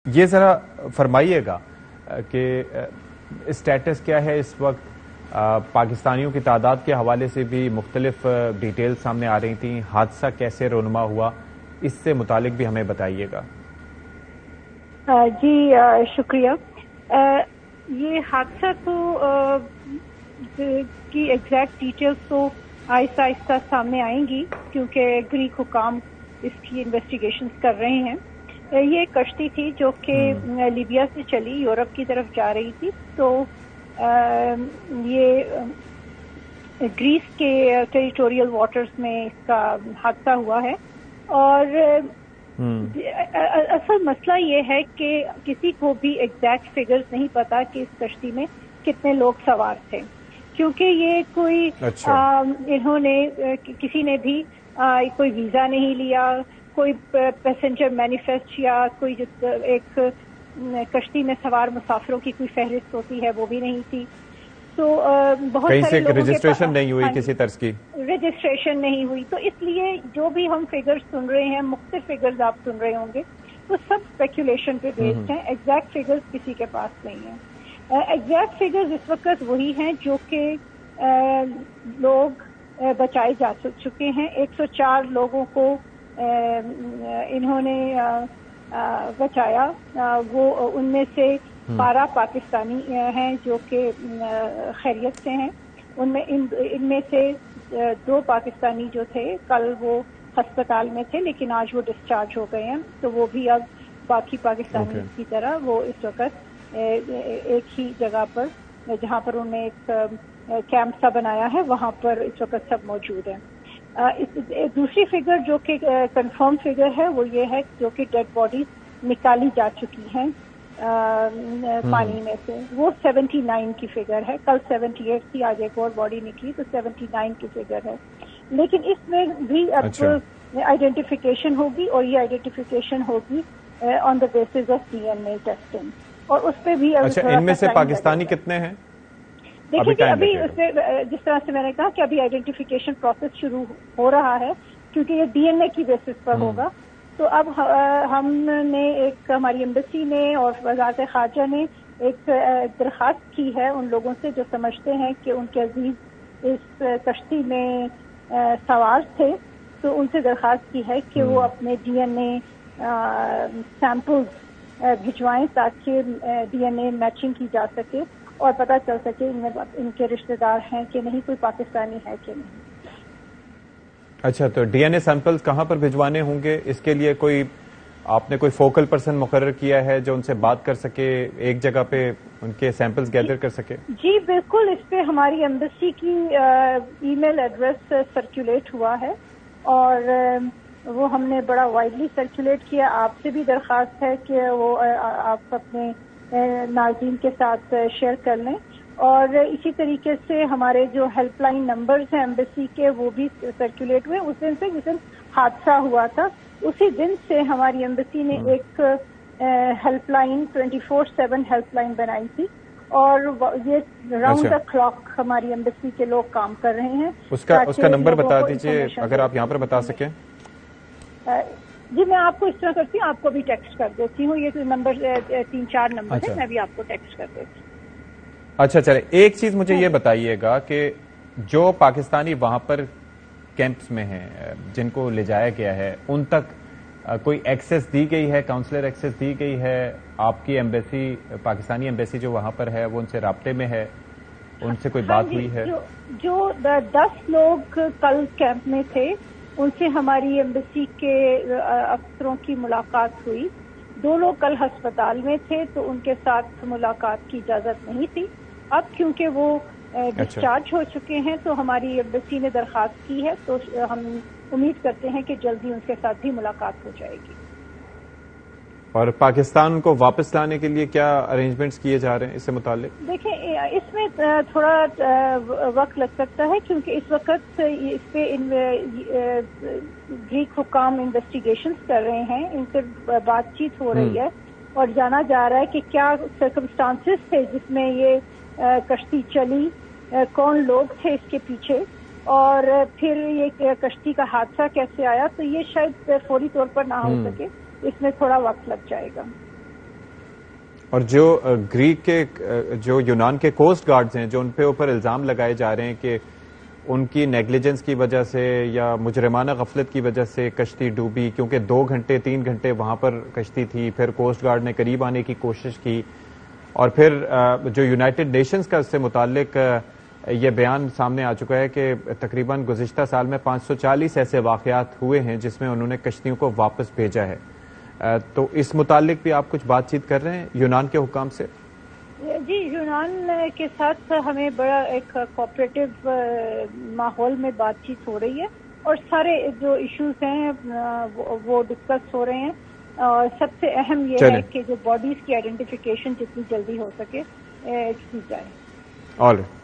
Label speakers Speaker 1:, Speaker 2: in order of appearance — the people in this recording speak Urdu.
Speaker 1: یہ ذرا فرمائیے گا کہ اسٹیٹس کیا ہے اس وقت. پاکستانیوں کی تعداد کے حوالے سے بھی مختلف ڈیٹیل سامنے آ رہی تھیں. حادثہ کیسے رونما ہوا اس سے متعلق بھی ہمیں بتائیے گا.
Speaker 2: جی شکریہ. یہ حادثہ تو کی ایگزیکٹ ڈیٹیلز تو آہستہ آہستہ سامنے آئیں گی کیونکہ گریک حکام اس کی انویسٹیگیشنز کر رہے ہیں. یہ کشتی تھی جو کہ لیبیا سے چلی یورپ کی طرف جا رہی تھی. تو یہ گریس کے ٹیریٹوریل واٹرز میں اس کا حادثہ ہوا ہے. اور اصل مسئلہ یہ ہے کہ کسی کو بھی ایگزیکٹ فگرز نہیں پتا کہ اس کشتی میں کتنے لوگ سوار تھے کیونکہ یہ کوئی انہوں نے کسی نے بھی کوئی ویزا نہیں لیا, کوئی پیسنجر مینیفیسٹ یا کوئی ایک کشتی میں سوار مسافروں کی کوئی فہرست ہوتی ہے وہ بھی نہیں تھی. تو بہت سارے لوگوں
Speaker 1: رجسٹریشن نہیں ہوئی, کسی طرز کی
Speaker 2: رجسٹریشن نہیں ہوئی. تو اس لیے جو بھی ہم فگرز سن رہے ہیں, مختلف فگرز آپ سن رہے ہوں گے, وہ سب اسپیکولیشن پہ بیسڈ ہیں. ایگزیکٹ فگرز کسی کے پاس نہیں ہیں. ایگزیکٹ فگرز اس وقت وہی ہیں جو کہ لوگ بچائے جا چکے ہیں. 104 لوگوں کو انہوں نے بچایا. وہ ان میں سے 12 پاکستانی ہیں جو کہ خیریت سے ہیں. ان میں سے 2 پاکستانی جو تھے کل وہ ہسپتال میں تھے لیکن آج وہ ڈسچارج ہو گئے ہیں. تو وہ بھی اب باقی پاکستانی کی طرح وہ اس وقت ایک ہی جگہ پر جہاں پر انہوں نے ایک کیمپ سا بنایا ہے وہاں پر اس وقت سب موجود ہیں. دوسری فگر جو کہ کنفرم فگر ہے وہ یہ ہے جو کہ ڈیڈ باڈیز نکالی جا چکی ہیں پانی میں سے, وہ 79 کی فگر ہے. کل 78 تھی, آج ایک اور باڈی نکلی تو 79 کی فگر ہے. لیکن اس میں بھی اب آئیڈینٹیفیکیشن ہوگی اور یہ آئیڈینٹیفیکیشن ہوگی on the basis of DNA testing. اور اس پہ بھی
Speaker 1: ان میں سے پاکستانی کتنے ہیں؟
Speaker 2: دیکھیں کہ ابھی اس میں جس طرح سے میں نے کہا کہ ابھی آئیڈینٹیفیکیشن پروسیس شروع ہو رہا ہے کیونکہ یہ DNA کی بیسس پر ہوگا. تو اب ہم نے ایک ہماری ایمبیسی نے اور وزارت خارجہ نے ایک درخواست کی ہے ان لوگوں سے جو سمجھتے ہیں کہ ان کے عزیز اس کشتی میں سوار تھے. تو ان سے درخواست کی ہے کہ وہ اپنے DNA سیمپلز بھجوائیں تاکہ DNA میچنگ کی جا سکے اور پتہ چل سکے ان کے رشتہ دار ہیں کہ نہیں, کوئی پاکستانی ہے کہ نہیں.
Speaker 1: اچھا, تو DNA سیمپلز کہاں پر بھجوانے ہوں گے؟ اس کے لیے آپ نے کوئی فوکل پرسن مقرر کیا ہے جو ان سے بات کر سکے, ایک جگہ پہ ان کے سیمپلز گیدر کر سکے؟
Speaker 2: جی بالکل, اس پہ ہماری ایمبیسی کی ای میل ایڈریس سرکولیٹ ہوا ہے اور وہ ہم نے بڑا وائڈلی سرکولیٹ کیا. آپ سے بھی درخواست ہے کہ وہ آپ اپنے ناظرین کے ساتھ شیئر کر لیں. اور اسی طریقے سے ہمارے جو ہیلپ لائن نمبرز ہیں ایمبیسی کے وہ بھی سرکولیٹ ہوئے. اس دن سے جس دن حادثہ ہوا تھا اسی دن سے ہماری ایمبیسی نے ایک ہیلپ لائن 24/7 ہیلپ لائن بنائی تھی اور یہ راؤنڈ دا کلاک ہماری ایمبیسی کے لوگ کام کر رہے ہیں.
Speaker 1: اس کا نمبر بتا دیجیے اگر آپ یہاں پر بتا سکیں.
Speaker 2: جی میں آپ کو اس طرح کرتی ہوں, آپ کو بھی ٹیکسٹ کر دیتی ہوں. یہ نمبر 3-4 نمبر ہے, میں بھی آپ کو ٹیکسٹ کر دیتی ہوں.
Speaker 1: اچھا چلے, ایک چیز مجھے یہ بتائیے گا کہ جو پاکستانی وہاں پر کیمپس میں ہیں جن کو لے جایا گیا ہے ان تک کوئی ایکسیس دی گئی ہے, کاؤنسلر ایکسیس دی گئی ہے؟ آپ کی ایمبیسی, پاکستانی ایمبیسی جو وہاں پر ہے وہ ان سے رابطے میں ہے, ان سے کوئی بات ہوئی ہے؟
Speaker 2: جو 10 لوگ کل کیمپ میں تھے ان سے ہماری ایمبیسی کے افسروں کی ملاقات ہوئی. 2 لوگ کل ہسپتال میں تھے تو ان کے ساتھ ملاقات کی اجازت نہیں تھی. اب کیونکہ وہ ڈسچارج ہو چکے ہیں تو ہماری ایمبیسی نے درخواست کی ہے تو ہم امید کرتے ہیں کہ جلدی ان کے ساتھ بھی ملاقات ہو جائے گی.
Speaker 1: اور پاکستان کو واپس لانے کے لیے کیا ارینجمنٹس کیے جا رہے ہیں اس سے متعلق؟
Speaker 2: دیکھیں اس میں تھوڑا وقت لگ سکتا ہے کیونکہ اس وقت اس پہ گریک حکام انویسٹیگیشنز کر رہے ہیں, ان سے بات چیت ہو رہی ہے اور جانا جا رہا ہے کہ کیا سرکمسٹانسز تھے جس میں یہ کشتی چلی, کون لوگ تھے اس کے پیچھے اور پھر یہ کشتی کا حادثہ کیسے آیا. تو یہ شاید فوری طور پر نہ ہو سکے, اس میں تھوڑا وقت لگ جائے گا.
Speaker 1: اور جو گریک کے جو یونان کے کوسٹ گارڈز ہیں جو ان پہ اوپر الزام لگائے جا رہے ہیں کہ ان کی نیگلیجنس کی وجہ سے یا مجرمانہ غفلت کی وجہ سے کشتی ڈوبی، کیونکہ 2 گھنٹے 3 گھنٹے وہاں پر کشتی تھی، پھر کوسٹ گارڈ نے قریب آنے کی کوشش کی، اور پھر جو یونائٹڈ نیشنز کا اس سے متعلق یہ بیان سامنے آ چکا ہے کہ تقریباً گزشتہ سال میں 540 ایسے واقعات ہوئے ہیں جس میں انہوں نے کشتیوں کو واپس بھیجا ہے. تو اس متعلق بھی آپ کچھ بات چیت کر رہے ہیں یونان کے حکام سے؟
Speaker 2: جی، یونان کے ساتھ ہمیں بڑا ایک کوآپریٹو ماحول میں بات چیت ہو رہی ہے، اور سارے جو ایشوز ہیں وہ ڈسکس ہو رہے ہیں، اور سب سے اہم یہ ہے کہ جو باڈیز کی آئیڈینٹیفیکیشن جتنی جلدی ہو سکے کی جائے.
Speaker 1: All right.